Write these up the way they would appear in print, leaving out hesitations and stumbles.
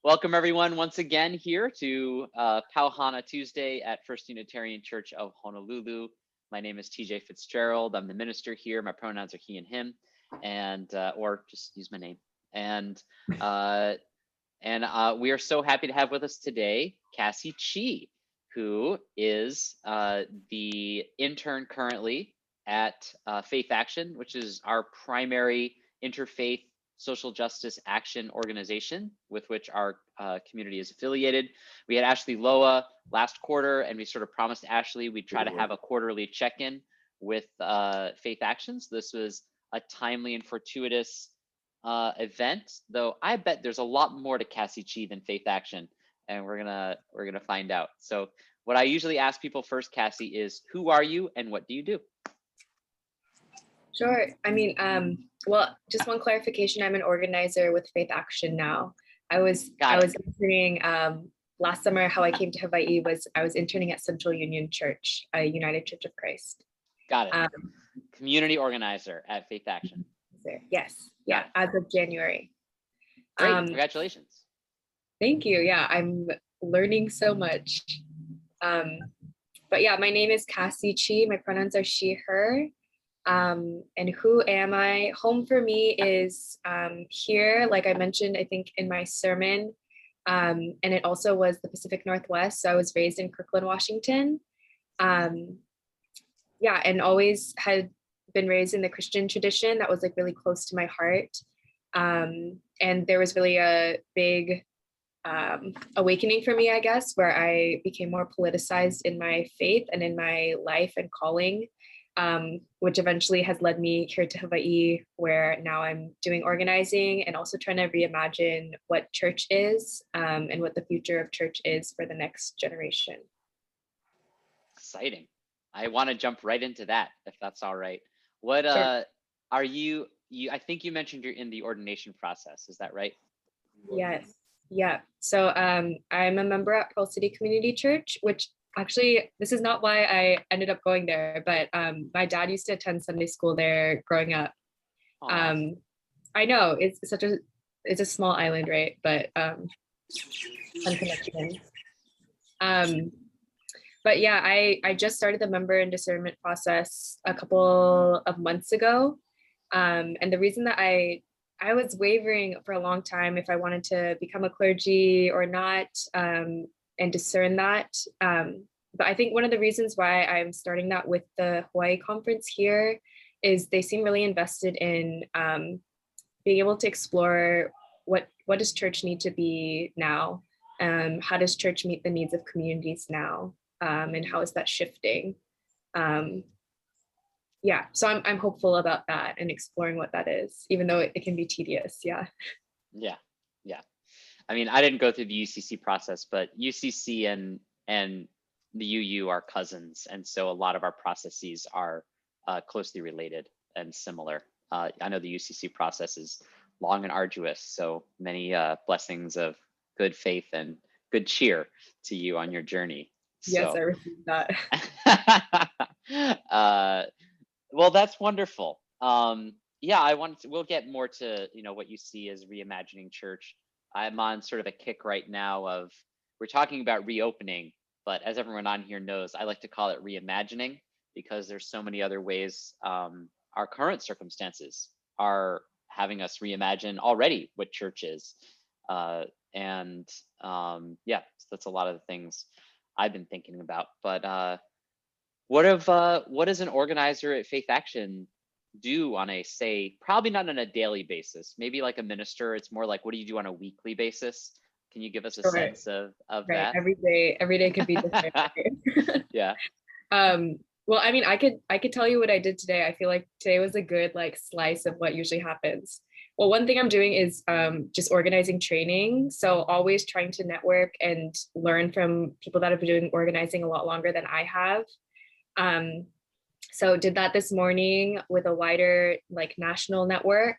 Welcome everyone once again here to Pau Hana Tuesday at First Unitarian Church of Honolulu. My name is TJ Fitzgerald. I'm the minister here. My pronouns are he and him, and or just use my name. And we are so happy to have with us today Cassie Chee, who is the intern currently at Faith Action, which is our primary interfaith social justice action organization with which our community is affiliated. We had Ashley Loa last quarter, and we sort of promised Ashley we'd try to have a quarterly check-in with Faith Actions. This was a timely and fortuitous event, though I bet there's a lot more to Cassie Chee than Faith Action, and we're gonna find out. So what I usually ask people first, Cassie, is who are you and what do you do? Sure. I mean, well, just one clarification. I'm an organizer with Faith Action now. I was interning last summer. How I came to Hawaii was I was interning at Central Union Church, a United Church of Christ. Got it. Community organizer at Faith Action. Yes. Yeah. As of January. Great. Congratulations. Thank you. Yeah, I'm learning so much. But yeah, my name is Cassie Chee. My pronouns are she, her. And who am I? Home for me is here, like I mentioned, I think in my sermon, and it also was the Pacific Northwest. So I was raised in Kirkland, Washington. Yeah, and always had been raised in the Christian tradition that was like really close to my heart. And there was really a big awakening for me, I guess, where I became more politicized in my faith and in my life and calling. Which eventually has led me here to Hawaii, where now I'm doing organizing and also trying to reimagine what church is and what the future of church is for the next generation. Exciting. I want to jump right into that, if that's all right. What Sure. Are you, I think you mentioned you're in the ordination process, is that right? Yes. Yeah. So I'm a member at Pearl City Community Church, which actually, this is not why I ended up going there, but my dad used to attend Sunday school there growing up. I know it's a small island, right? But fun connection. But yeah, I just started the member and discernment process a couple of months ago. And the reason that I was wavering for a long time if I wanted to become a clergy or not, and discern that. But I think one of the reasons why I'm starting that with the Hawaii conference here is they seem really invested in being able to explore what does church need to be now? How does church meet the needs of communities now? And how is that shifting? Yeah, so I'm hopeful about that and exploring what that is, even though it can be tedious. Yeah. Yeah. I mean, I didn't go through the UCC process, but UCC and the UU are cousins, and so a lot of our processes are closely related and similar. I know the UCC process is long and arduous, so many blessings of good faith and good cheer to you on your journey. Yes, I received that. Well, that's wonderful. Yeah, we'll get more to what you see as reimagining church. I'm on sort of a kick right now of, we're talking about reopening, but as everyone on here knows, I like to call it reimagining because there's so many other ways our current circumstances are having us reimagine already what church is. Yeah, so that's a lot of the things I've been thinking about. But what does an organizer at Faith Action do on a, say, probably not on a daily basis, maybe like a minister, it's more like, what do you do on a weekly basis? Can you give us a sense of right. that? Every day could be different. Yeah. Well, I mean, I could tell you what I did today. I feel like today was a good like slice of what usually happens. Well, one thing I'm doing is just organizing training. So always trying to network and learn from people that have been doing organizing a lot longer than I have. So did that this morning with a wider like national network,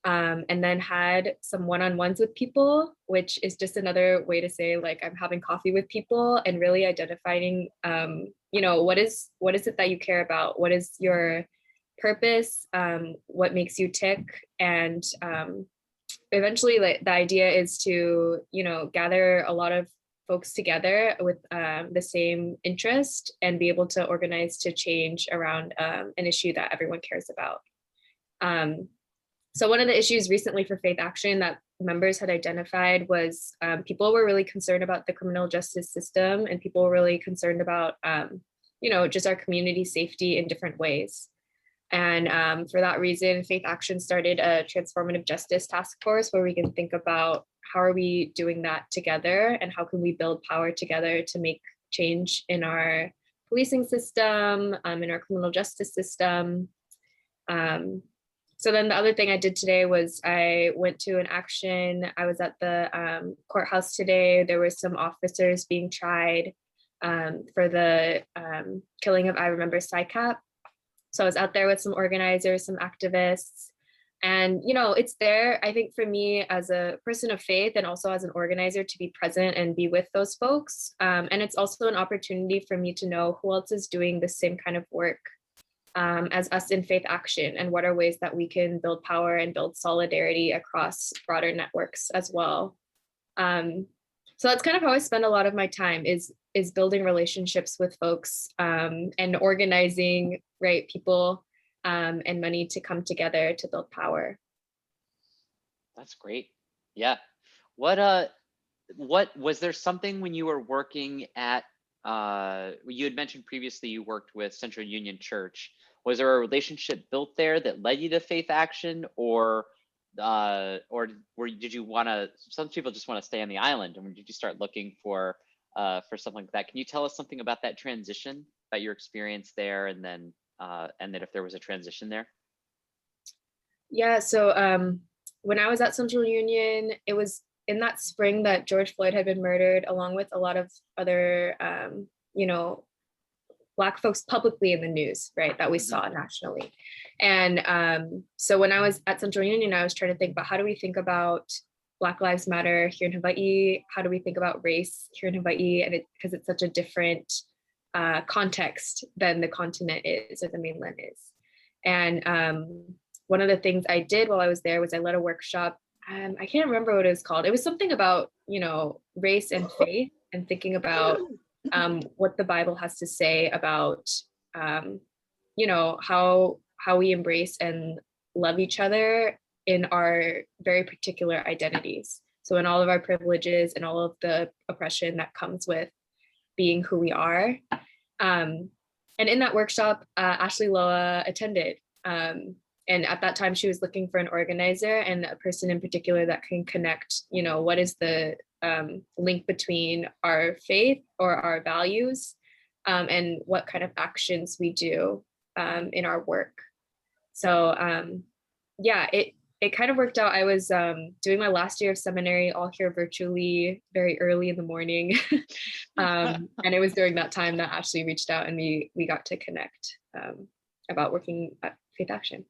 and then had some one-on-ones with people, which is just another way to say like I'm having coffee with people and really identifying, what is it that you care about? What is your purpose? What makes you tick? And eventually, like, the idea is to, gather a lot of folks together with the same interest and be able to organize to change around an issue that everyone cares about. So one of the issues recently for Faith Action that members had identified was people were really concerned about the criminal justice system, and people were really concerned about, just our community safety in different ways. And for that reason, Faith Action started a transformative justice task force where we can think about how are we doing that together, and how can we build power together to make change in our policing system, in our criminal justice system. So then the other thing I did today was I went to an action. I was at the courthouse today. There were some officers being tried for the killing of I Remember SICAP. So I was out there with some organizers, some activists, and it's there, I think, for me as a person of faith and also as an organizer to be present and be with those folks. And it's also an opportunity for me to know who else is doing the same kind of work as us in Faith Action, and what are ways that we can build power and build solidarity across broader networks as well. So that's kind of how I spend a lot of my time is building relationships with folks and organizing people and money to come together to build power. That's great. Yeah. What was there something when you were working at you had mentioned previously you worked with Central Union Church. Was there a relationship built there that led you to Faith Action, or did you want to? Some people just want to stay on the island, and did you start looking for something like that? Can you tell us something about that transition, about your experience there, and then if there was a transition there? Yeah. So when I was at Central Union, it was in that spring that George Floyd had been murdered, along with a lot of other, Black folks publicly in the news, that we saw nationally. And so when I was at Central Union, I was trying to think about how do we think about Black Lives Matter here in Hawaii? How do we think about race here in Hawaii? And because it's such a different context than the continent is, or the mainland is. And one of the things I did while I was there was I led a workshop. I can't remember what it was called. It was something about, race and faith, and thinking about what the Bible has to say about, how we embrace and love each other in our very particular identities. So in all of our privileges and all of the oppression that comes with being who we are. And in that workshop, Ashley Loa attended. And at that time, she was looking for an organizer and a person in particular that can connect, what is the link between our faith or our values and what kind of actions we do in our work. So yeah, it kind of worked out. I was doing my last year of seminary all here virtually very early in the morning. And it was during that time that Ashley reached out and we got to connect about working at Faith Action.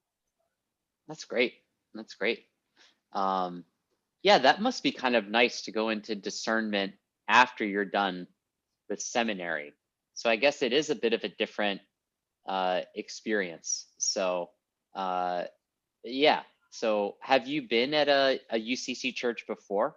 That's great. That's great. Yeah, that must be kind of nice to go into discernment after you're done with seminary. So I guess it is a bit of a different experience. So yeah. So have you been at a UCC church before?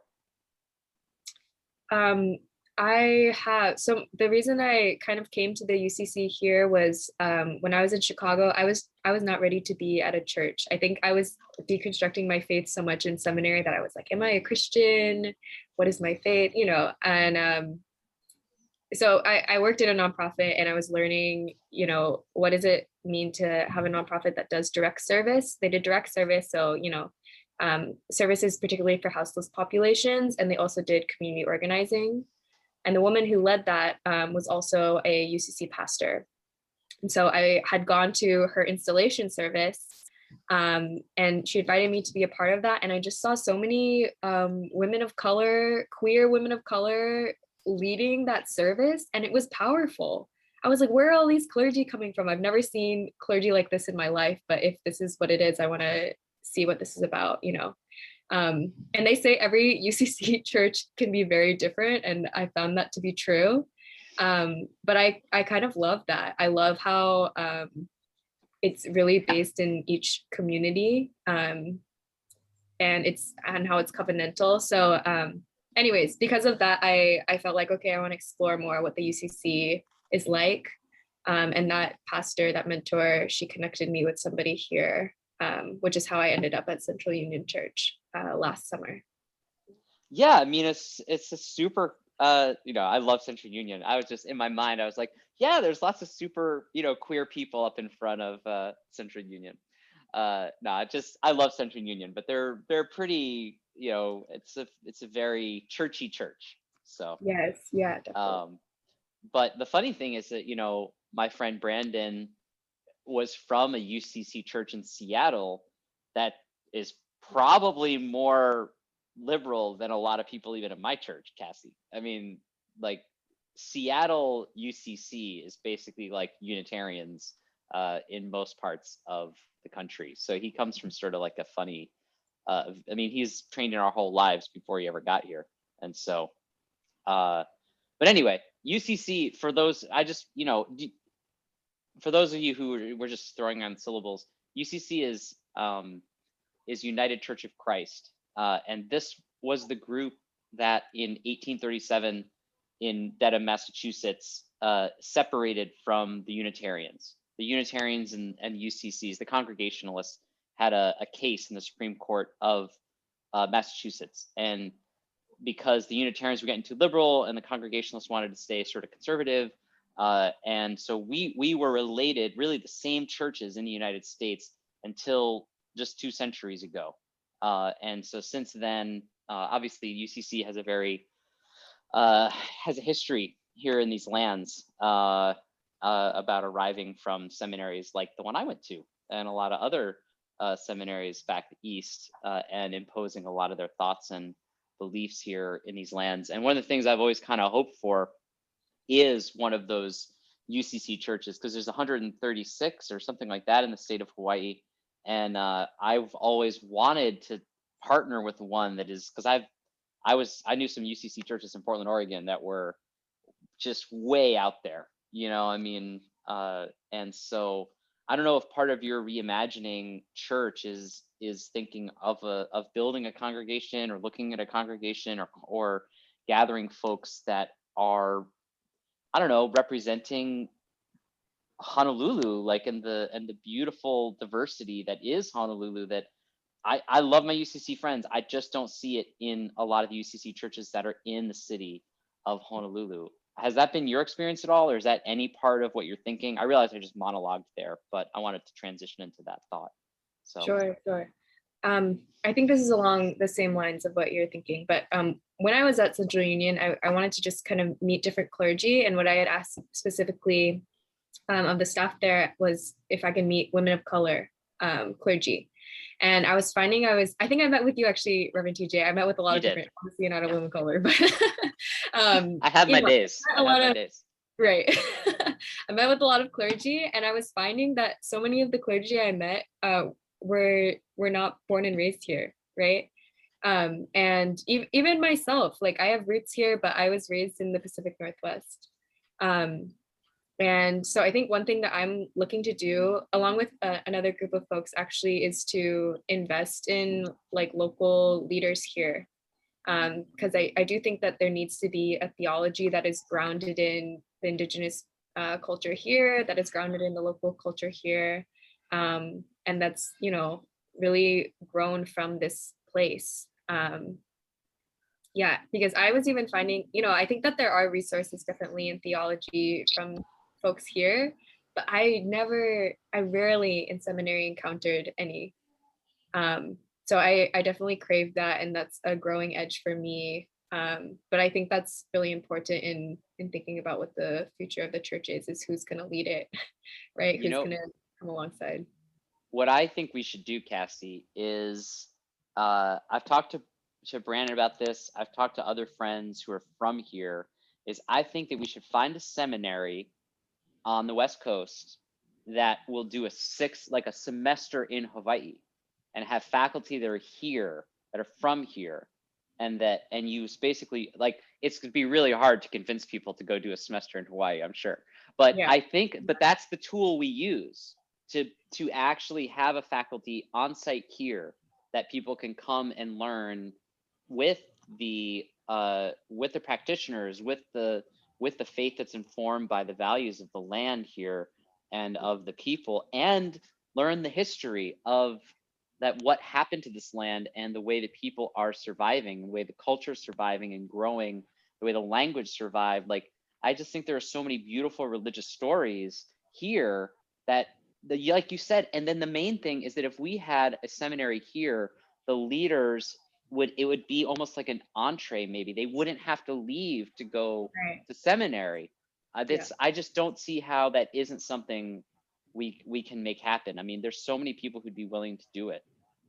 I have. So the reason I kind of came to the UCC here was when I was in Chicago, I was not ready to be at a church. I think I was deconstructing my faith so much in seminary that I was like, am I a Christian? What is my faith? And so I worked in a nonprofit and I was learning, what does it mean to have a nonprofit that does direct service? They did direct service. So, services particularly for houseless populations, and they also did community organizing. And the woman who led that was also a UCC pastor. And so I had gone to her installation service and she invited me to be a part of that. And I just saw so many women of color, queer women of color leading that service. And it was powerful. I was like, where are all these clergy coming from? I've never seen clergy like this in my life, but if this is what it is, I want to see what this is about, And they say every UCC church can be very different, and I found that to be true. But I kind of love that. I love how it's really based in each community. and how it's covenantal. So anyways, because of that, I felt like, okay, I want to explore more what the UCC is like. And that pastor, that mentor, she connected me with somebody here, which is how I ended up at Central Union Church last summer. Yeah, I mean, it's a super, I love Central Union. I was just in my mind, I was like, yeah, there's lots of super, queer people up in front of Central Union. No, I love Central Union, but they're pretty, it's a very churchy church. So, Yes, yeah, definitely. um, but the funny thing is that, my friend Brandon was from a UCC church in Seattle that is probably more liberal than a lot of people even at my church, Cassie. I mean, like Seattle UCC is basically like Unitarians in most parts of the country. So he comes from sort of like a funny, I mean, he's trained in our whole lives before he ever got here. And so, but anyway, UCC, for those, for those of you who were just throwing on syllables, UCC is United Church of Christ, and this was the group that in 1837 in Dedham, Massachusetts, separated from the Unitarians. The Unitarians and UCCs, the Congregationalists, had a case in the Supreme Court of Massachusetts, and because the Unitarians were getting too liberal and the Congregationalists wanted to stay sort of conservative. And so we were related, really the same churches in the United States until just 2 centuries ago. And so since then, obviously UCC has has a history here in these lands about arriving from seminaries like the one I went to and a lot of other seminaries back east and imposing a lot of their thoughts and beliefs here in these lands. And one of the things I've always kind of hoped for is one of those UCC churches, because there's 136 or something like that in the state of Hawaii. And I've always wanted to partner with one that is, because I knew some UCC churches in Portland, Oregon that were just way out there, I mean, and so I don't know if part of your reimagining church is thinking of building a congregation or looking at a congregation or gathering folks that are, I don't know, representing Honolulu, like in the beautiful diversity that is Honolulu. That I love my UCC friends. I just don't see it in a lot of the UCC churches that are in the city of Honolulu. Has that been your experience at all, or is that any part of what you're thinking? I realize I just monologued there, but I wanted to transition into that thought. So Sure. I think this is along the same lines of what you're thinking, but when I was at Central Union, I wanted to just kind of meet different clergy, and what I had asked specifically of the staff there was if I can meet women of color clergy. And I was finding I think I met with you actually, Reverend TJ. I met with a lot you of did. different, obviously not a woman of color, but I had my days. Right. I met with a lot of clergy, and I was finding that so many of the clergy I met were not born and raised here, right? And even myself, like I have roots here, but I was raised in the Pacific Northwest. And so I think one thing that I'm looking to do, along with another group of folks, actually, is to invest in like local leaders here. Because I do think that there needs to be a theology that is grounded in the Indigenous culture here, that is grounded in the local culture here, and that's, really grown from this place. Yeah, because I was even finding, I think that there are resources definitely in theology from folks here, but I rarely in seminary encountered any. So I definitely crave that, and that's a growing edge for me. But I think that's really important in thinking about what the future of the church is who's going to lead it, right? Who's going to come alongside. What I think we should do, Cassie, is I've talked to Brandon about this. I've talked to other friends who are from here. Is I think that we should find a seminary on the West Coast that will do a semester in Hawaii and have faculty that are here, that are from here, and use basically, like, it's going to be really hard to convince people to go do a semester in Hawaii, I'm sure. But Yeah. I think, but that's the tool we use to actually have a faculty on site here that people can come and learn with the practitioners, with the faith that's informed by the values of the land here and of the people, and learn the history of that, what happened to this land, and the way the people are surviving, the way the culture is surviving and growing, the way the language survived. Like, I just think there are so many beautiful religious stories here that like you said. And then the main thing is that if we had a seminary here, the leaders would be almost like an entree. Maybe they wouldn't have to leave to go Right. to seminary. Yeah. I just don't see how that isn't something we can make happen. I mean, there's so many people who'd be willing to do it.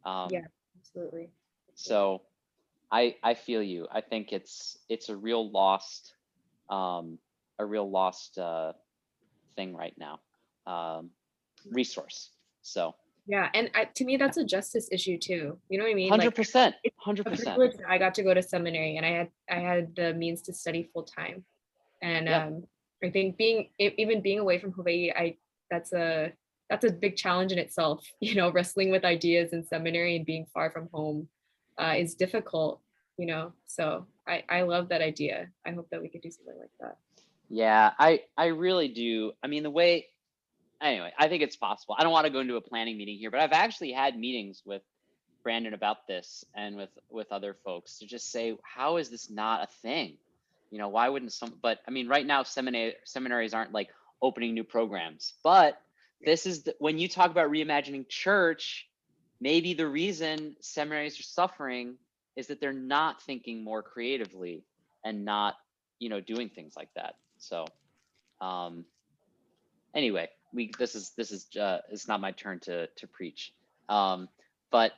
Yeah. Absolutely. So I feel you. I think it's a real lost a real lost thing right now, resource. So Yeah, and to me, that's a justice issue too. You know what I mean? Like, 100%, it's a 100%. privilege that I got to go to seminary, and I had the means to study full time. And Yeah. I think even being away from Hawaii, that's a that's a big challenge in itself. You know, wrestling with ideas in seminary and being far from home is difficult. You know, so I love that idea. I hope that we could do something like that. Yeah, I really do. I mean, the way, anyway, I think it's possible. I don't want to go into a planning meeting here, but I've actually had meetings with Brandon about this, and with other folks, to just say, how is this not a thing? You know, why wouldn't some? But I mean, right now, seminaries aren't like opening new programs. But this is when you talk about reimagining church, maybe the reason seminaries are suffering is that they're not thinking more creatively and not, doing things like that. So, um, anyway, it's not my turn to preach. Um, but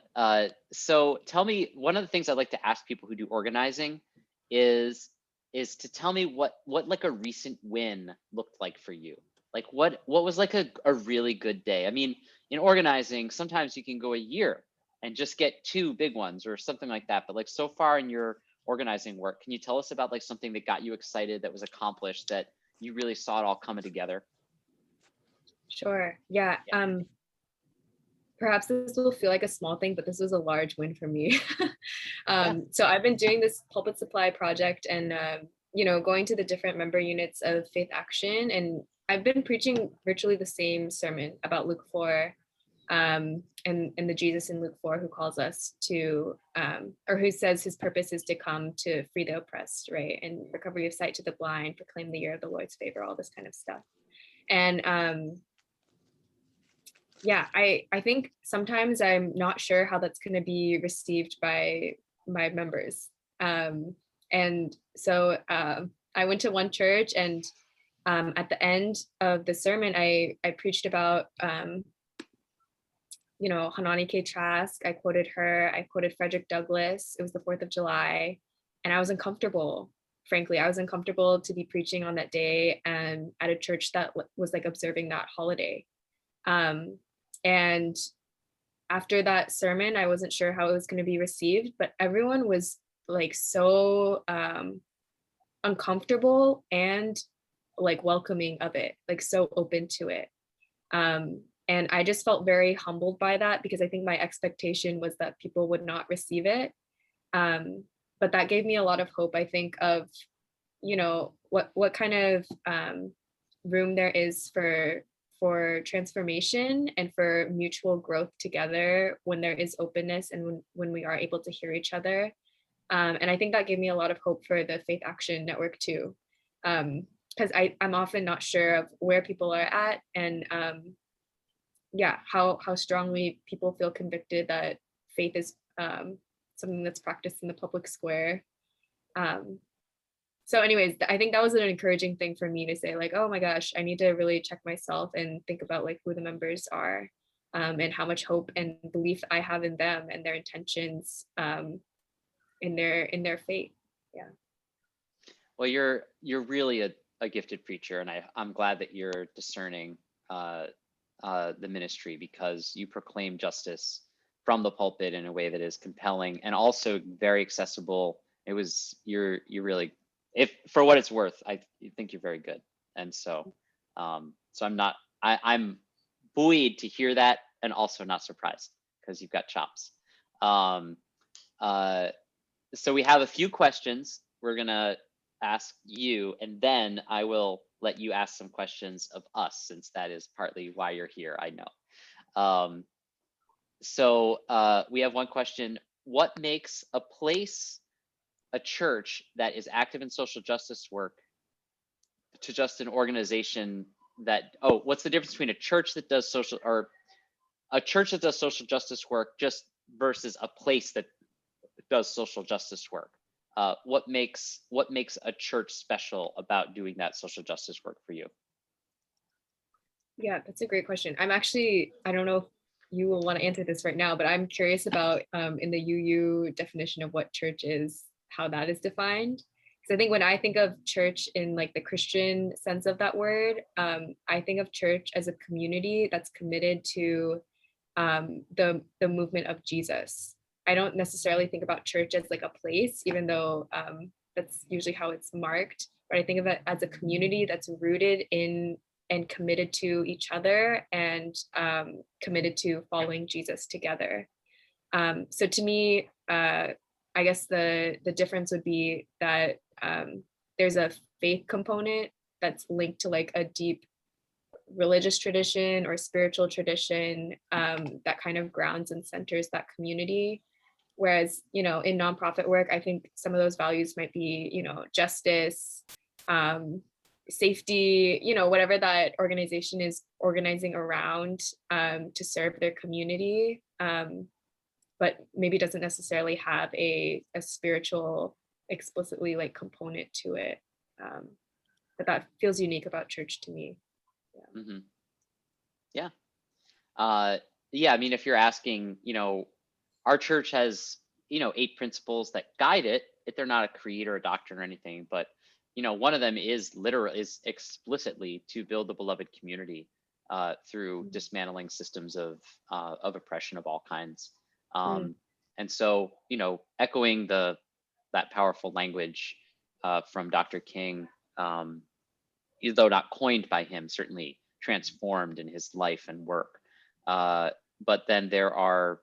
so tell me, one of the things I'd like to ask people who do organizing is to tell me what like a recent win looked like for you. Like, what was like a really good day? I mean, in organizing, sometimes you can go a year and just get two big ones or something like that. But like, so far in your organizing work, can you tell us about like something that got you excited, that was accomplished, that you really saw it all coming together? Sure. Yeah. Yeah. Perhaps this will feel like a small thing, but this was a large win for me. Yeah. So I've been doing this pulpit supply project, and going to the different member units of Faith Action, and I've been preaching virtually the same sermon about Luke 4, and the Jesus in Luke 4 who calls us to, or who says his purpose is to come to free the oppressed, right, and recovery of sight to the blind, proclaim the year of the Lord's favor, all this kind of stuff. And yeah, I think sometimes I'm not sure how that's going to be received by my members. And so I went to one church, and at the end of the sermon, I preached about, Hanani K. Trask. I quoted her. I quoted Frederick Douglass. It was the 4th of July. And I was uncomfortable. Frankly, I was uncomfortable to be preaching on that day and at a church that was like observing that holiday. Um, and after that sermon, I wasn't sure how it was going to be received, but everyone was like so uncomfortable and like welcoming of it, like so open to it. And I just felt very humbled by that, because I think my expectation was that people would not receive it. But that gave me a lot of hope, I think, of, what kind of room there is for transformation and for mutual growth together when there is openness, and when we are able to hear each other. And I think that gave me a lot of hope for the Faith Action Network too, because I'm often not sure of where people are at, and yeah, how strongly people feel convicted that faith is something that's practiced in the public square. Um, so anyways, I think that was an encouraging thing for me to say, like, oh my gosh, I need to really check myself and think about like who the members are, and how much hope and belief I have in them and their intentions, in their faith. Yeah. Well, you're really a gifted preacher, and I'm glad that you're discerning the ministry, because you proclaim justice from the pulpit in a way that is compelling and also very accessible. You're really, if for what it's worth, I think you're very good. And so I'm buoyed to hear that, and also not surprised, because you've got chops. Um, so we have a few questions we're gonna ask you, and then I will let you ask some questions of us, since that is partly why you're here, I know. We have one question. What makes a church that is active in social justice work to just an organization what's the difference between a church that does a church that does social justice work just versus a place that does social justice work? What makes a church special about doing that social justice work for you? Yeah, that's a great question. I don't know if you will want to answer this right now, but I'm curious about in the UU definition of what church is, how that is defined. Because I think when I think of church in like the Christian sense of that word, I think of church as a community that's committed to the movement of Jesus. I don't necessarily think about church as like a place, even though that's usually how it's marked. But I think of it as a community that's rooted in and committed to each other and committed to following Jesus together. So to me, I guess the difference would be that there's a faith component that's linked to like a deep religious tradition or spiritual tradition that kind of grounds and centers that community. Whereas, in nonprofit work, I think some of those values might be, justice, safety, whatever that organization is organizing around to serve their community, but maybe doesn't necessarily have a spiritual explicitly like component to it. But that feels unique about church to me. Yeah. Hmm. Yeah. Uh, yeah. I mean, if you're asking, our church has, 8 principles that guide it. If they're not a creed or a doctrine or anything, but one of them is explicitly to build the beloved community through dismantling systems of oppression of all kinds. Mm, And so, echoing that powerful language from Dr. King, though not coined by him, certainly transformed in his life and work. But then there are,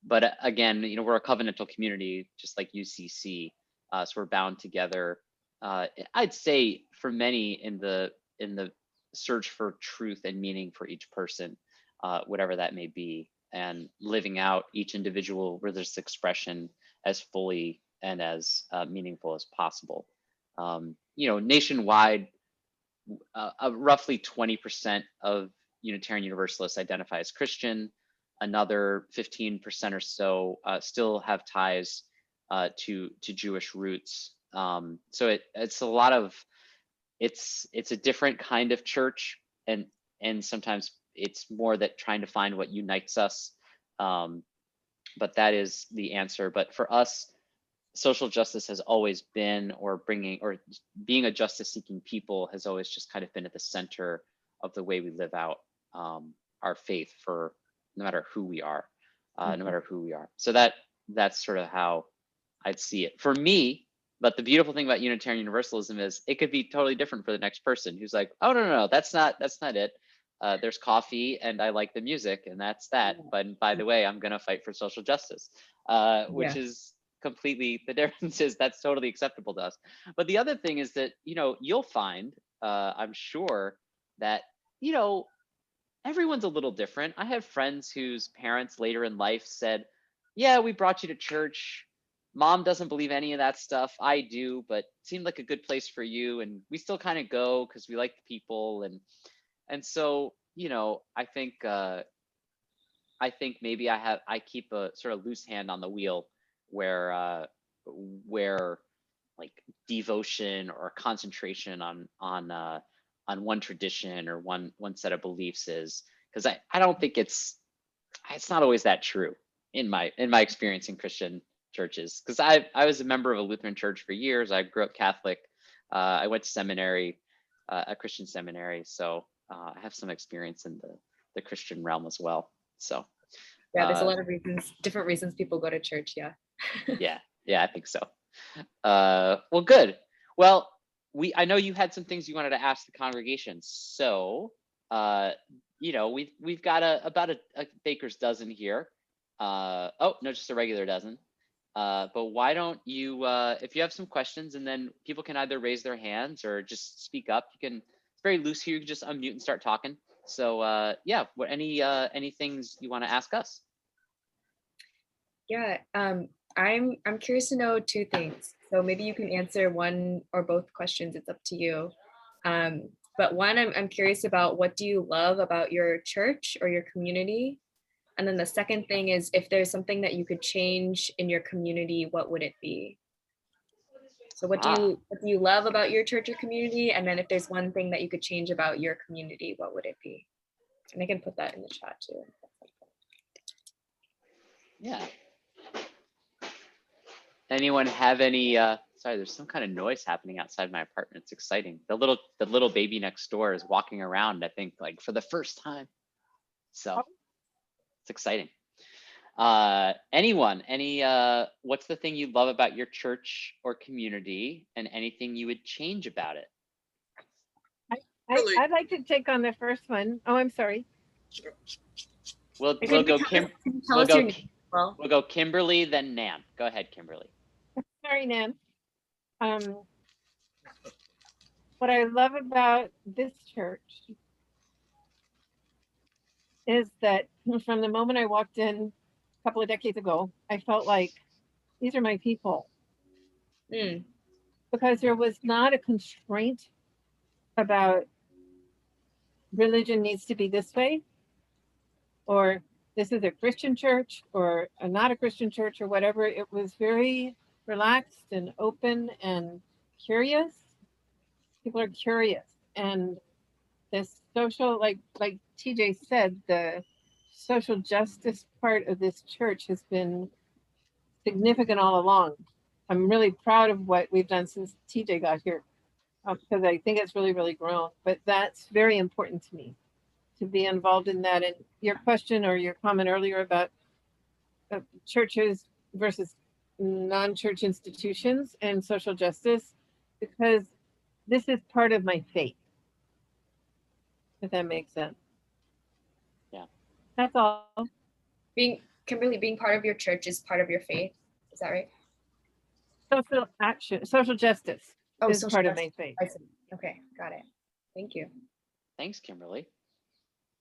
but again, we're a covenantal community, just like UCC. So we're bound together. I'd say for many in the search for truth and meaning for each person, whatever that may be, and living out each individual religious expression as fully and as meaningful as possible. Nationwide, roughly 20% of Unitarian Universalists identify as Christian. Another 15% or so still have ties to Jewish roots. So it's a lot of it's a different kind of church, and sometimes it's more that trying to find what unites us. But that is the answer. But for us, social justice has always been, or being a justice seeking people has always just kind of been at the center of the way we live out our faith, for no matter who we are, no mhm. matter who we are. So that's sort of how I'd see it for me. But the beautiful thing about Unitarian Universalism is it could be totally different for the next person who's like, oh, no, that's not it. There's coffee and I like the music, and that's that. But by the way, I'm going to fight for social justice, which Yeah. is completely the difference is that's totally acceptable to us. But the other thing is that, you'll find, I'm sure that, you know, everyone's a little different. I have friends whose parents later in life said, yeah, we brought you to church. Mom doesn't believe any of that stuff. I do, but it seemed like a good place for you. And we still kind of go because we like the people. And so, I think maybe I keep a sort of loose hand on the wheel where like devotion or concentration on one tradition or one set of beliefs is, because I don't think it's not always that true in my experience in Christian churches, because I was a member of a Lutheran church for years. I grew up Catholic. I went to seminary, a Christian seminary, so I have some experience in the Christian realm as well. So Yeah, there's a uh, lot of reasons, different reasons people go to church. Yeah. yeah, I think so. Well, good. Well, I know you had some things you wanted to ask the congregation, so we've got about a baker's dozen here. Oh, no, just a regular dozen. But why don't you, if you have some questions, and then people can either raise their hands or just speak up. You can, it's very loose here. You can just unmute and start talking. So yeah, what any things you want to ask us? Yeah, I'm curious to know two things. So maybe you can answer one or both questions. It's up to you. But one, I'm curious about, what do you love about your church or your community? And then the second thing is, if there's something that you could change in your community, what would it be? So what do you love about your church or community? And then if there's one thing that you could change about your community, what would it be? And I can put that in the chat too. Yeah. Anyone have any, sorry, there's some kind of noise happening outside my apartment. It's exciting. The little baby next door is walking around, I think, like for the first time. So it's exciting. Anyone, what's the thing you love about your church or community, and anything you would change about it? I'd like to take on the first one. Oh, I'm sorry. We'll go Kimberly, then Nan. Go ahead, Kimberly. Sorry, Nan. What I love about this church is that from the moment I walked in a couple of decades ago, I felt like these are my people. Because there was not a constraint about religion needs to be this way, or this is a Christian church or not a Christian church or whatever. It was very relaxed and open and curious. People are curious, and this social, like TJ said, the social justice part of this church has been significant all along. I'm really proud of what we've done since TJ got here, because I think it's really, really grown. But that's very important to me, to be involved in that. And your question or your comment earlier about churches versus non-church institutions and social justice, because this is part of my faith, if that makes sense. Yeah. That's all. Kimberly, being part of your church is part of your faith. Is that right? Social action, social justice is part of my faith. I see. Okay, got it. Thank you. Thanks, Kimberly.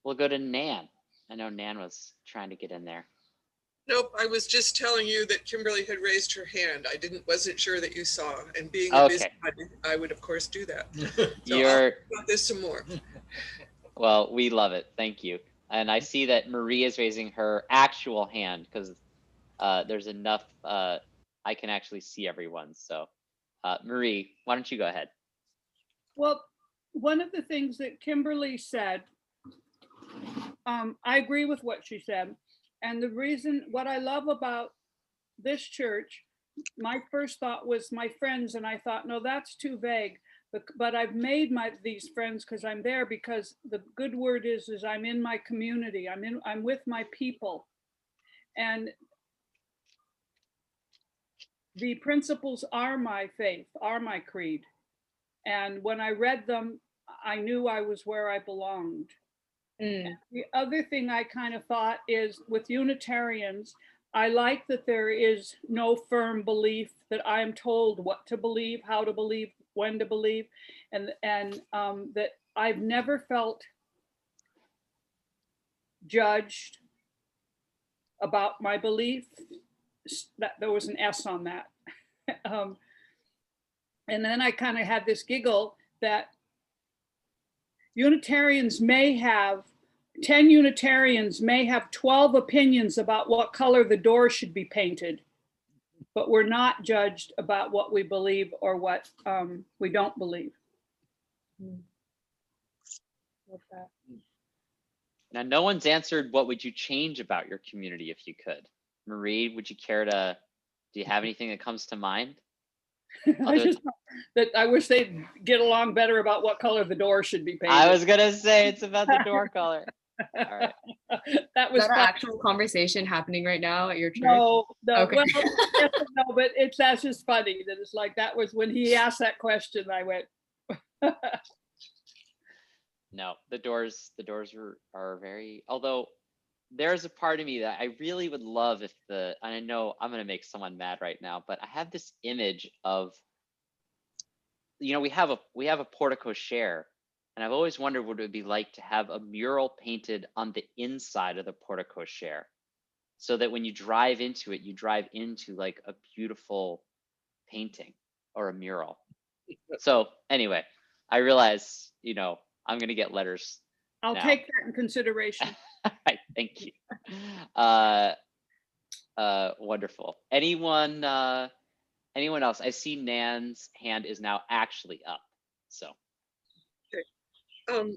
We'll go to Nan. I know Nan was trying to get in there. Nope, I was just telling you that Kimberly had raised her hand. I wasn't sure that you saw, and being a busybody, I would of course do that. So I'll talk about this some more. Well, we love it. Thank you. And I see that Marie is raising her actual hand, because there's enough, I can actually see everyone. So Marie, why don't you go ahead? Well, one of the things that Kimberly said, I agree with what she said. And the reason, what I love about this church, my first thought was my friends, and I thought, no, that's too vague. But I've made these friends because I'm there, because the good word is I'm in my community. I'm with my people. And the principles are my faith, are my creed. And when I read them, I knew I was where I belonged. The other thing I kind of thought is, with Unitarians, I like that there is no firm belief, that I am told what to believe, how to believe, when to believe, and that I've never felt judged about my belief. That there was an S on that. And then I kind of had this giggle that Unitarians may have 10 Unitarians may have 12 opinions about what color the door should be painted, but we're not judged about what we believe or what we don't believe. Now, no one's answered, what would you change about your community if you could? Marie, would you care to, do you have anything that comes to mind? I wish they'd get along better about what color the door should be painted. I was gonna say it's about the door color. All right. That was an actual conversation happening right now at your church? No, Okay. well, yes and no, but that's just funny that it's like, that was when he asked that question, I went. No, the doors are very, although there's a part of me that I really would love if and I know I'm going to make someone mad right now, but I have this image of, we have a portico share, and I've always wondered what it would be like to have a mural painted on the inside of the portico share, so that when you drive into it, you drive into like a beautiful painting or a mural. So anyway, I realize, I'm going to get letters. I'll now. take that in consideration. All right, thank you. Wonderful. Anyone else? I see Nan's hand is now actually up. So. Okay.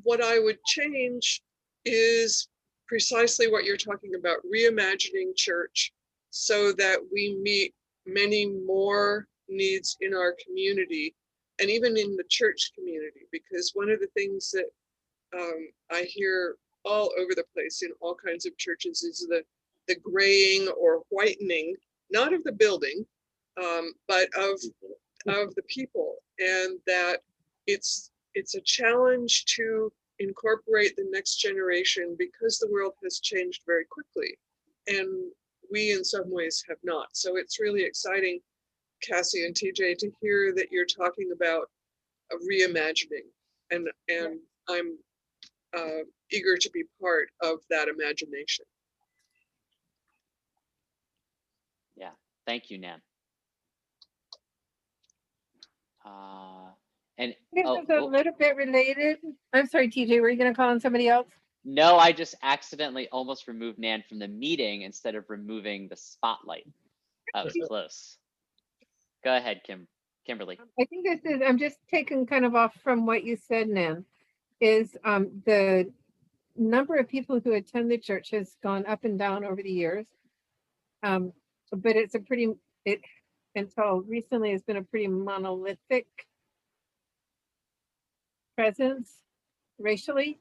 What I would change is precisely what you're talking about, reimagining church so that we meet many more needs in our community and even in the church community, because one of the things that I hear all over the place in all kinds of churches is the graying or whitening, not of the building, but of the people, and that it's a challenge to incorporate the next generation because the world has changed very quickly, and we in some ways have not. So it's really exciting, Cassie and TJ, to hear that you're talking about a reimagining, and I'm eager to be part of that imagination. Yeah, thank you, Nan. And this is a little bit related. I'm sorry, TJ, were you going to call on somebody else? No, I just accidentally almost removed Nan from the meeting instead of removing the spotlight. That was close. Go ahead, Kimberly. I think this is, I'm just taking kind of off from what you said, Nan, is the number of people who attend the church has gone up and down over the years. But it's until recently has been a pretty monolithic presence racially.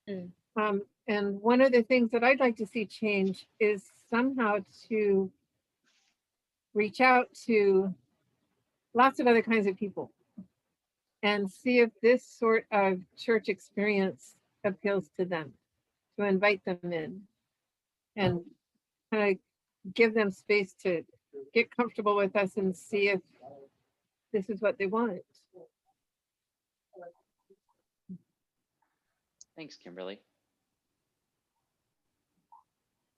And one of the things that I'd like to see change is somehow to reach out to lots of other kinds of people and see if this sort of church experience appeals to them, to invite them in and kind of give them space to get comfortable with us and see if this is what they want. Thanks, Kimberly.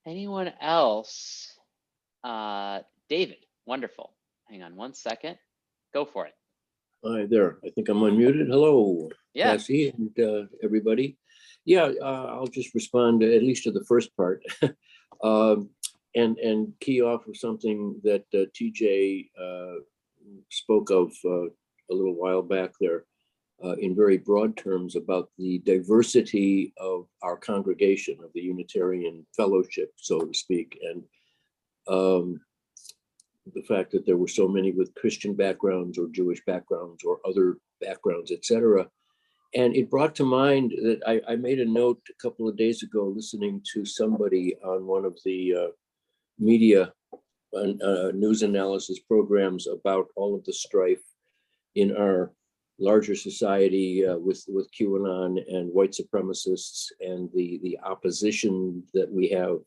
Anyone else? David, wonderful. Hang on one second. Go for it. Hi there. I think I'm unmuted. Hello, yeah. Cassie and everybody. Yeah, I'll just respond at least to the first part and key off of something that TJ spoke of a little while back there in very broad terms about the diversity of our congregation, of the Unitarian Fellowship, so to speak. And the fact that there were so many with Christian backgrounds or Jewish backgrounds or other backgrounds, etc. And it brought to mind that I made a note a couple of days ago listening to somebody on one of the media news analysis programs about all of the strife in our larger society with QAnon and white supremacists and the opposition that we have,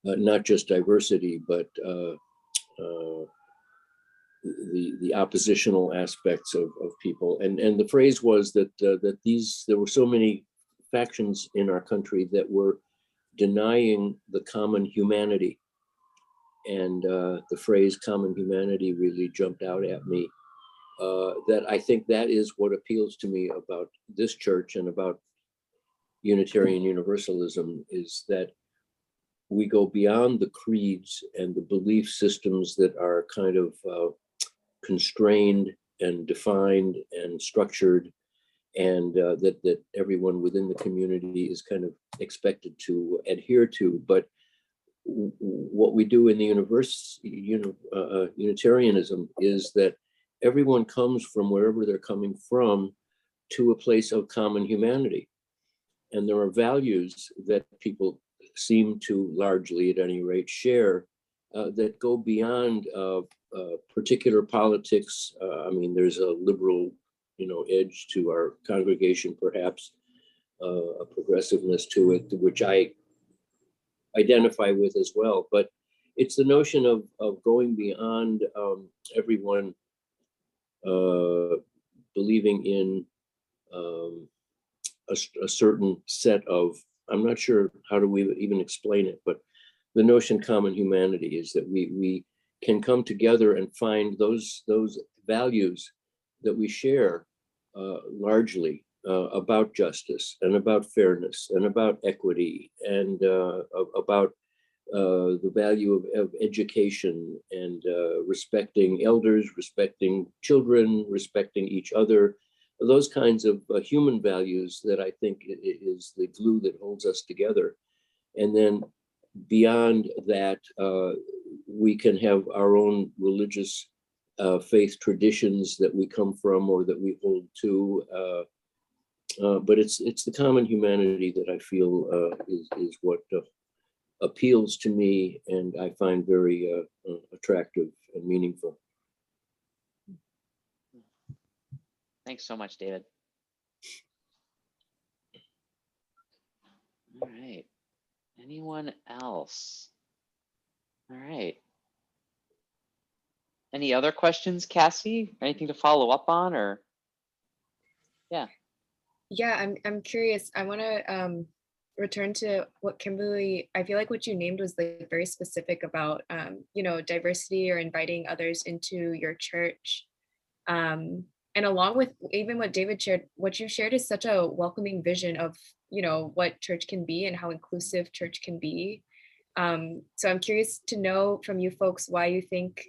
not just diversity, but the oppositional aspects of people, and the phrase was that there were so many factions in our country that were denying the common humanity, and the phrase common humanity really jumped out at me. That I think that is what appeals to me about this church and about Unitarian Universalism, is that we go beyond the creeds and the belief systems that are kind of constrained and defined and structured, and that everyone within the community is kind of expected to adhere to. But what we do in the Unitarianism is that everyone comes from wherever they're coming from to a place of common humanity. And there are values that people seem to largely, at any rate, share that go beyond particular politics. I mean, there's a liberal, edge to our congregation, perhaps, a progressiveness to it, which I identify with as well. But it's the notion of going beyond everyone believing in a certain set of, I'm not sure how do we even explain it, but the notion common humanity is that we can come together and find those values that we share largely about justice and about fairness and about equity and about the value of education and respecting elders, respecting children, respecting each other, those kinds of human values that I think is the glue that holds us together. And then beyond that, we can have our own religious faith traditions that we come from or that we hold to. But it's the common humanity that I feel is what appeals to me and I find very attractive and meaningful. Thanks so much, David. All right. Anyone else? All right. Any other questions, Cassie? Anything to follow up on, or? Yeah. Yeah, I'm curious. I want to return to what Kimberly, I feel like what you named was like very specific about, you know, diversity or inviting others into your church. And along with even what David shared, what you shared is such a welcoming vision of, you know, what church can be and how inclusive church can be. So I'm curious to know from you folks why you think,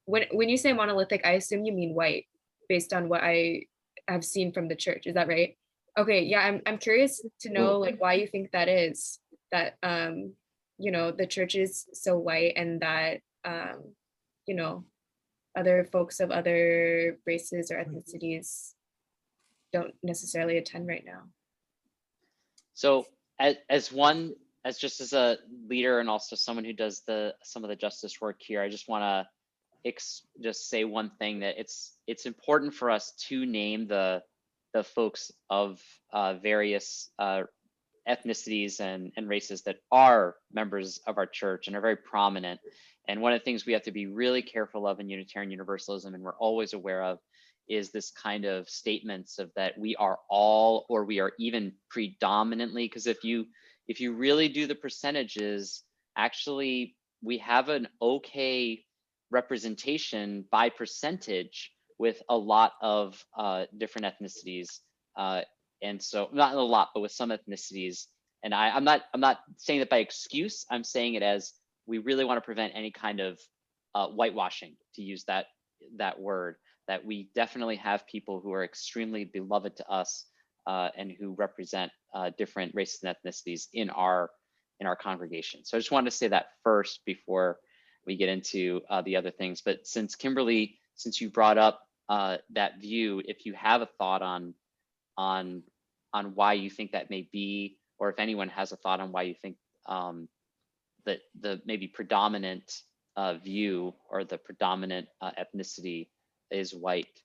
when you say monolithic, I assume you mean white, based on what I have seen from the church. Is that right? Okay, yeah, I'm curious to know like why you think that is, that you know, the church is so white and that you know, other folks of other races or ethnicities don't necessarily attend right now. So as just as a leader and also someone who does some of the justice work here, I just want to just say one thing, that it's important for us to name the folks of various ethnicities and races that are members of our church and are very prominent. And one of the things we have to be really careful of in Unitarian Universalism, and we're always aware of, is this kind of statements of that we are all, or we are even predominantly, because if you really do the percentages, actually we have an okay representation by percentage with a lot of different ethnicities, and so not a lot, but with some ethnicities. And I'm not saying that by excuse. I'm saying it as we really want to prevent any kind of whitewashing, to use that word. That we definitely have people who are extremely beloved to us and who represent different races and ethnicities in our congregation. So I just wanted to say that first before we get into the other things. But since Kimberly, since you brought up that view, if you have a thought on why you think that may be, or if anyone has a thought on why you think that the maybe predominant view or the predominant ethnicity is white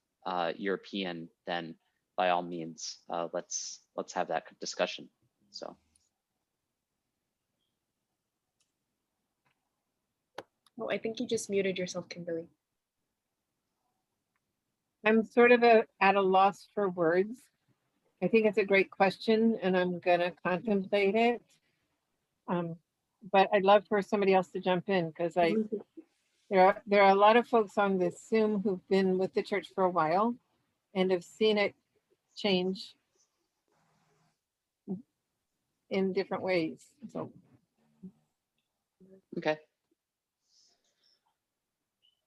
European, then by all means, let's have that discussion. So. Oh, I think you just muted yourself, Kimberly. I'm sort of at a loss for words. I think it's a great question and I'm gonna contemplate it. But I'd love for somebody else to jump in, because there are a lot of folks on this Zoom who've been with the church for a while and have seen it change in different ways. So Okay.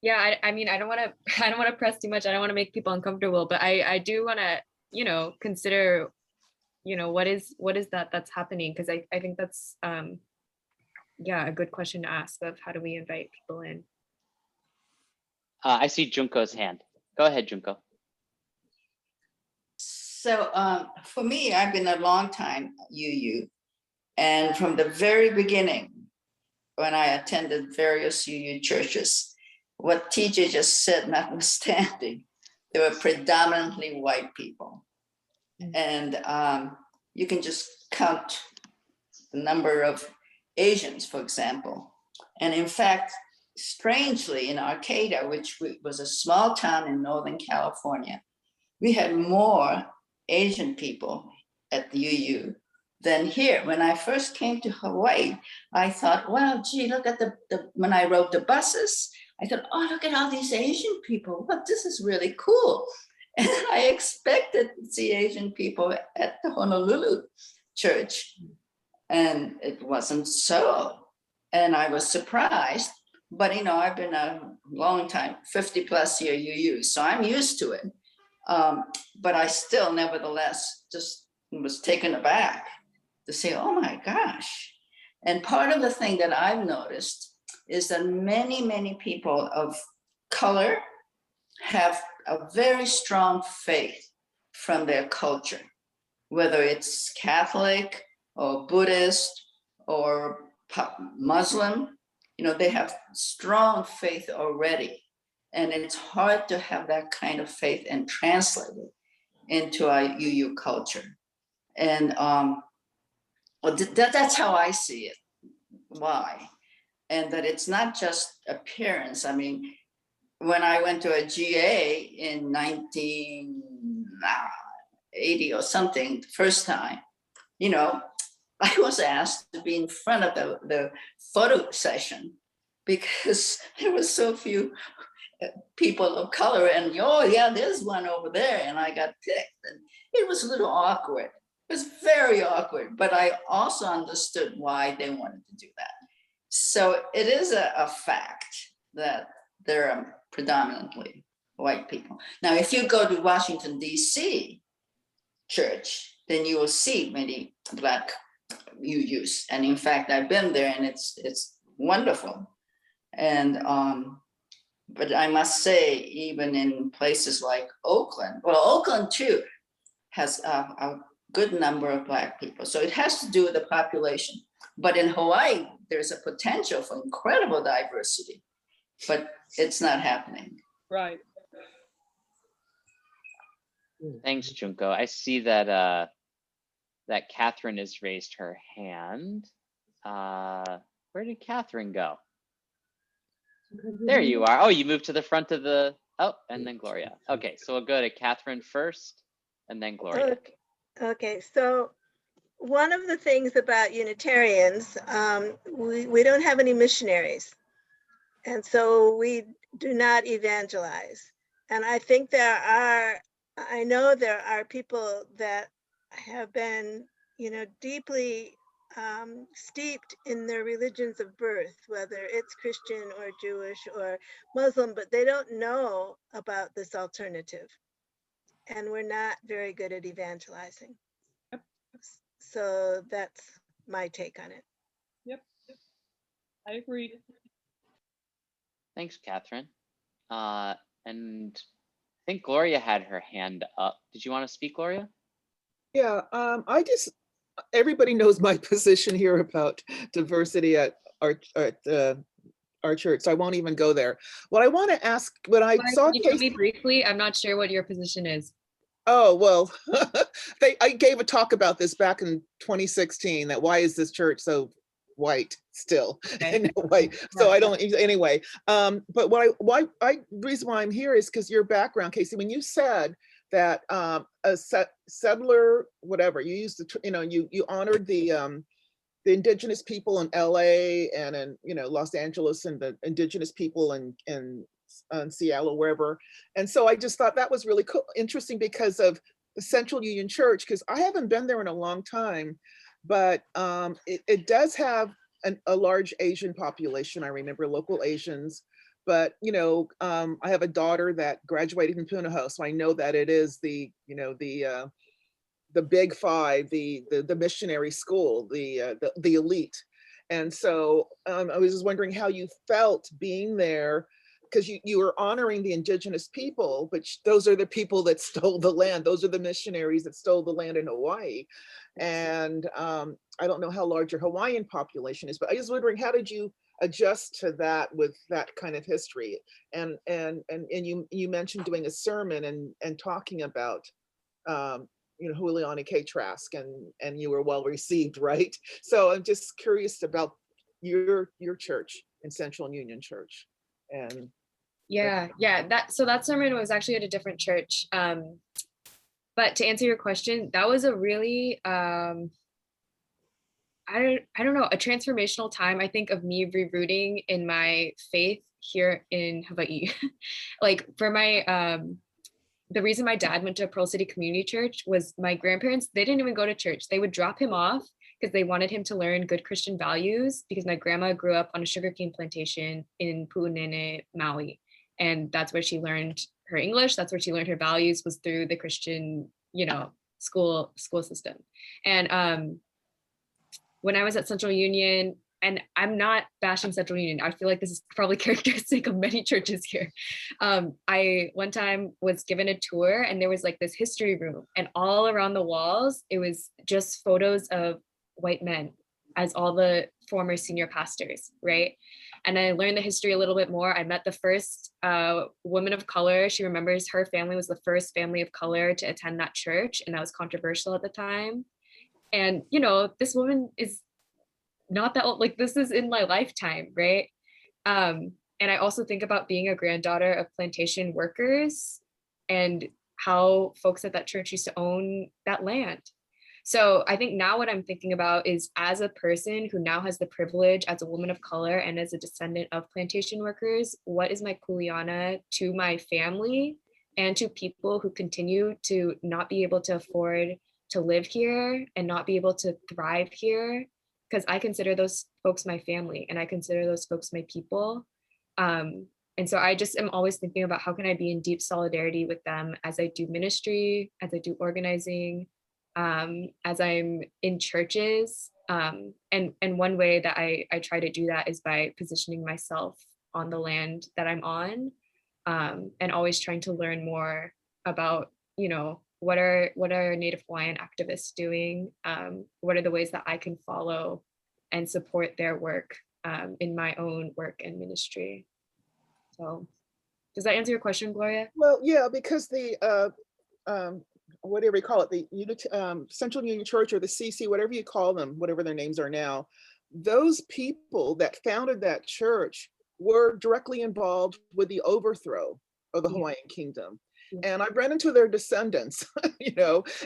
Yeah, I mean, I don't want to press too much. I don't want to make people uncomfortable, but I do want to, you know, consider, you know, what is that's happening, because I think that's yeah, a good question to ask, of how do we invite people in. I see Junko's hand. Go ahead, Junko. So for me, I've been a long time UU, and from the very beginning, when I attended various UU churches, what TJ just said notwithstanding, they were predominantly white people. And you can just count the number of Asians, for example. And in fact, strangely, in Arcata, which was a small town in Northern California, we had more Asian people at the UU than here. When I first came to Hawaii, I thought, well, gee, look at when I rode the buses, I thought, oh, look at all these Asian people. Well, this is really cool. And I expected to see Asian people at the Honolulu church, and it wasn't so. And I was surprised, but I've been a long time, 50+ year UU, so I'm used to it. But I still, nevertheless, just was taken aback to say, oh my gosh. And part of the thing that I've noticed is that many, many people of color have a very strong faith from their culture, whether it's Catholic or Buddhist or Muslim, they have strong faith already. And it's hard to have that kind of faith and translate it into our UU culture. And that's how I see it. Why? And that it's not just appearance. I mean, when I went to a GA in 1980 or something, the first time, I was asked to be in front of the photo session because there were so few people of color, and oh yeah, there's one over there, and I got picked, and it was a little awkward. It was very awkward, but I also understood why they wanted to do that. So it is a fact that there are predominantly white people. Now, if you go to Washington, DC church, then you will see many Black UUs. And in fact, I've been there, and it's wonderful. And but I must say, even in places like Oakland, well, Oakland too has a good number of Black people. So it has to do with the population. But in Hawaii, there's a potential for incredible diversity, but it's not happening. Right. Thanks, Junko. I see that that Catherine has raised her hand. Where did Catherine go? There you are. Oh, you moved to the front of the, and then Gloria. Okay, so we'll go to Catherine first and then Gloria. Okay, so one of the things about Unitarians, we don't have any missionaries. And so we do not evangelize. And I think I know there are people that have been, deeply steeped in their religions of birth, whether it's Christian or Jewish or Muslim, but they don't know about this alternative. And we're not very good at evangelizing. Yep. So that's my take on it. Yep. I agree. Thanks, Catherine. And I think Gloria had her hand up. Did you want to speak, Gloria? Yeah, everybody knows my position here about diversity at our church, so I won't even go there. What I want to ask, when I saw Can you tell me briefly? I'm not sure what your position is. Oh, well, I gave a talk about this back in 2016, that why is this church so white still? Okay. White. So I don't, anyway. But reason why I'm here is because your background, Casey, when you said that a settler, whatever, you used the, you honored the indigenous people in LA and in, Los Angeles, and the indigenous people in Seattle, wherever. And so I just thought that was really cool, interesting, because of the Central Union Church, because I haven't been there in a long time, but it does have a large Asian population. I remember local Asians, but I have a daughter that graduated from Punahou, so I know that it is the Big Five, the missionary school, the elite. And so I was just wondering how you felt being there, because you were honoring the indigenous people, but those are the people that stole the land. Those are the missionaries that stole the land in Hawaii. And I don't know how large your Hawaiian population is, but I was wondering, how did you adjust to that with that kind of history? And you mentioned doing a sermon and talking about Juliana K. Trask, and you were well received, right? So I'm just curious about your church in Central Union Church. And Yeah, that sermon was actually at a different church. But to answer your question, that was a really I don't know, a transformational time, I think, of me rerooting in my faith here in Hawaii. Like for my the reason my dad went to a Pearl City Community Church was my grandparents, they didn't even go to church. They would drop him off because they wanted him to learn good Christian values, because my grandma grew up on a sugarcane plantation in Pu'unene, Maui. And that's where she learned her English. That's where she learned her values, was through the Christian, school system. And when I was at Central Union, and I'm not bashing Central Union, I feel like this is probably characteristic of many churches here. I one time was given a tour, and there was like this history room, and all around the walls, it was just photos of white men as all the former senior pastors, right? And I learned the history a little bit more. I met the first woman of color. She remembers her family was the first family of color to attend that church, and that was controversial at the time. And this woman is not that old, like this is in my lifetime, right? And I also think about being a granddaughter of plantation workers and how folks at that church used to own that land. So I think now what I'm thinking about is, as a person who now has the privilege as a woman of color and as a descendant of plantation workers, what is my kuleana to my family and to people who continue to not be able to afford to live here and not be able to thrive here? Because I consider those folks my family, and I consider those folks my people. And so I just am always thinking about how can I be in deep solidarity with them as I do ministry, as I do organizing, as I'm in churches. And one way that I try to do that is by positioning myself on the land that I'm on, and always trying to learn more about, what are Native Hawaiian activists doing? What are the ways that I can follow and support their work in my own work and ministry? So does that answer your question, Gloria? well, yeah, because the whatever you call it, the Central Union Church, or the CC, whatever you call them, whatever their names are now, those people that founded that church were directly involved with the overthrow of the Hawaiian Kingdom. And I ran into their descendants,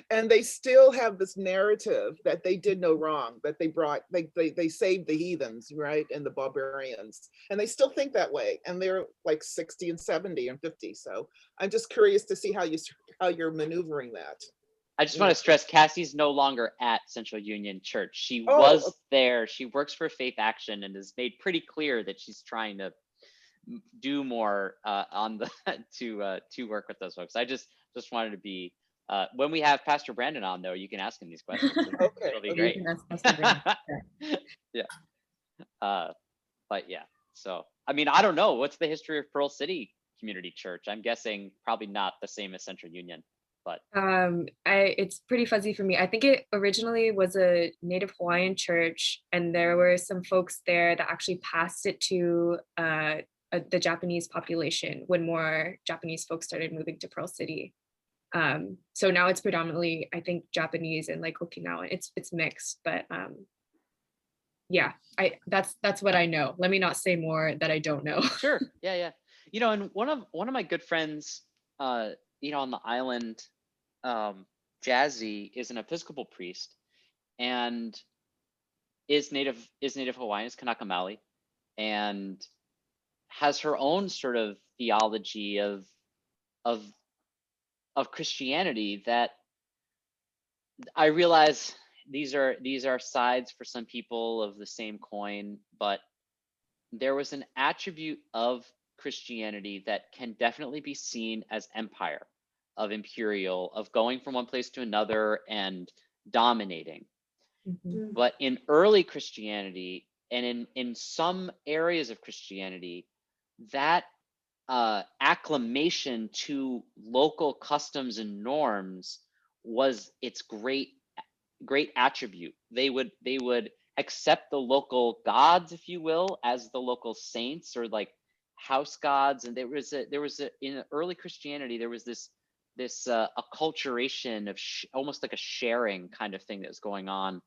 and they still have this narrative that they did no wrong, that they saved the heathens, right, and the barbarians, and they still think that way, and they're like 60 and 70 and 50. So I'm just curious to see how you're maneuvering that. I just want to stress, Cassie's no longer at Central Union Church. She was there. She works for Faith Action and has made pretty clear that she's trying to do more on the to work with those folks. I just wanted to be when we have Pastor Brandon on, though, you can ask him these questions. Okay, it'll be great. Yeah. But yeah, so I mean, I don't know, what's the history of Pearl City Community Church? I'm guessing probably not the same as Central Union, but it's pretty fuzzy for me. I think it originally was a Native Hawaiian church, and there were some folks there that actually passed it to the Japanese population when more Japanese folks started moving to Pearl City. So now it's predominantly, I think, Japanese and like Okinawan. It's mixed, but yeah, that's what I know. Let me not say more that I don't know. Sure, yeah. And one of my good friends, on the island, Jazzy, is an Episcopal priest, and is Native Hawaiian, is Kanaka Maoli, and has her own sort of theology of Christianity that I realize these are sides for some people of the same coin, but there was an attribute of Christianity that can definitely be seen as empire, of imperial, of going from one place to another and dominating. Mhm. But in early Christianity, and in some areas of Christianity, that acclamation to local customs and norms was its great attribute. They would accept the local gods, if you will, as the local saints or like house gods. And there was a in early Christianity, there was this this acculturation of almost like a sharing kind of thing that was going on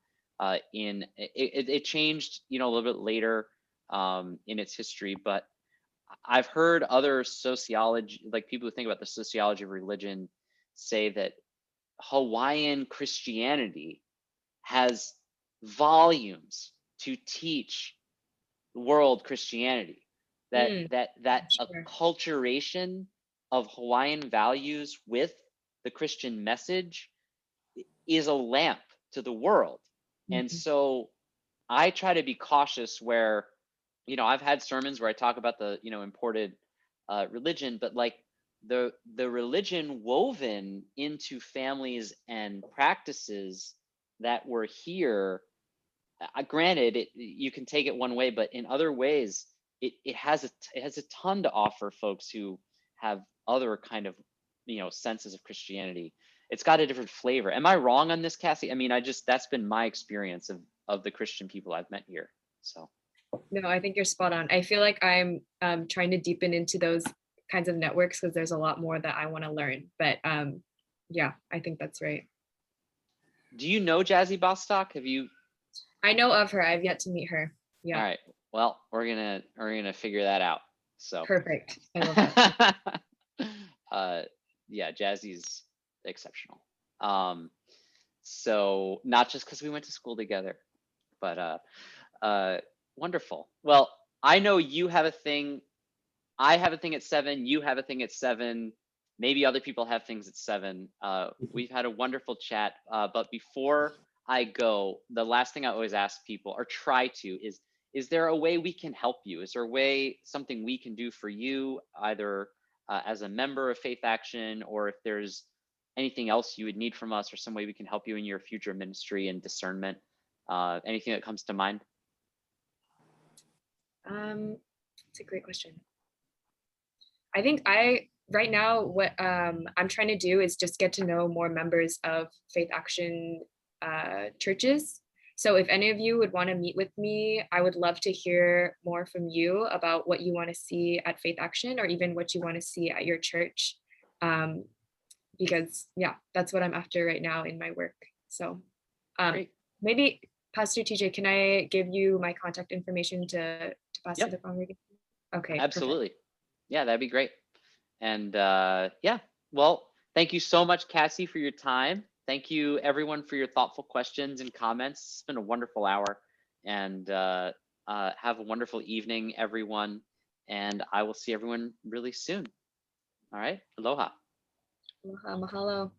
it changed, you know, a little bit later in its history, but I've heard other sociology, like people who think about the sociology of religion, say that Hawaiian Christianity has volumes to teach world Christianity. That sure. acculturation of Hawaiian values with the Christian message is a lamp to the world. And so I try to be cautious where, you know, I've had sermons where I talk about the, you know, imported religion, but like the religion woven into families and practices that were here, granted, you can take it one way, but in other ways, it has a ton to offer folks who have other kind of, you know, senses of Christianity. It's got a different flavor. Am I wrong on this, Cassie? I mean, that's been my experience of the Christian people I've met here. So. No, I think you're spot on. I feel like I'm trying to deepen into those kinds of networks because there's a lot more that I want to learn. But yeah, I think that's right. Do you know Jazzy Bostock? Have you? I know of her. I've yet to meet her. Yeah. All right. Well, we're gonna figure that out. So perfect. I love that. Yeah, Jazzy's exceptional. So not just because we went to school together, but wonderful. Well, I know you have a thing. I have a thing at 7. You have a thing at 7. Maybe other people have things at 7. We've had a wonderful chat. But before I go, the last thing I always ask people, or try to, is there a way we can help you? Is there a way, something we can do for you, either as a member of Faith Action, or if there's anything else you would need from us, or some way we can help you in your future ministry and discernment? Anything that comes to mind? It's a great question. I think right now what I'm trying to do is just get to know more members of Faith Action churches. So if any of you would want to meet with me, I would love to hear more from you about what you want to see at Faith Action, or even what you want to see at your church. Because yeah, that's what I'm after right now in my work. So maybe Pastor TJ, can I give you my contact information to pass to the congregation? Okay. Absolutely. Perfect. Yeah, that'd be great. And yeah, well, thank you so much, Cassie, for your time. Thank you, everyone, for your thoughtful questions and comments. It's been a wonderful hour. And have a wonderful evening, everyone. And I will see everyone really soon. All right. Aloha. Aloha. Mahalo.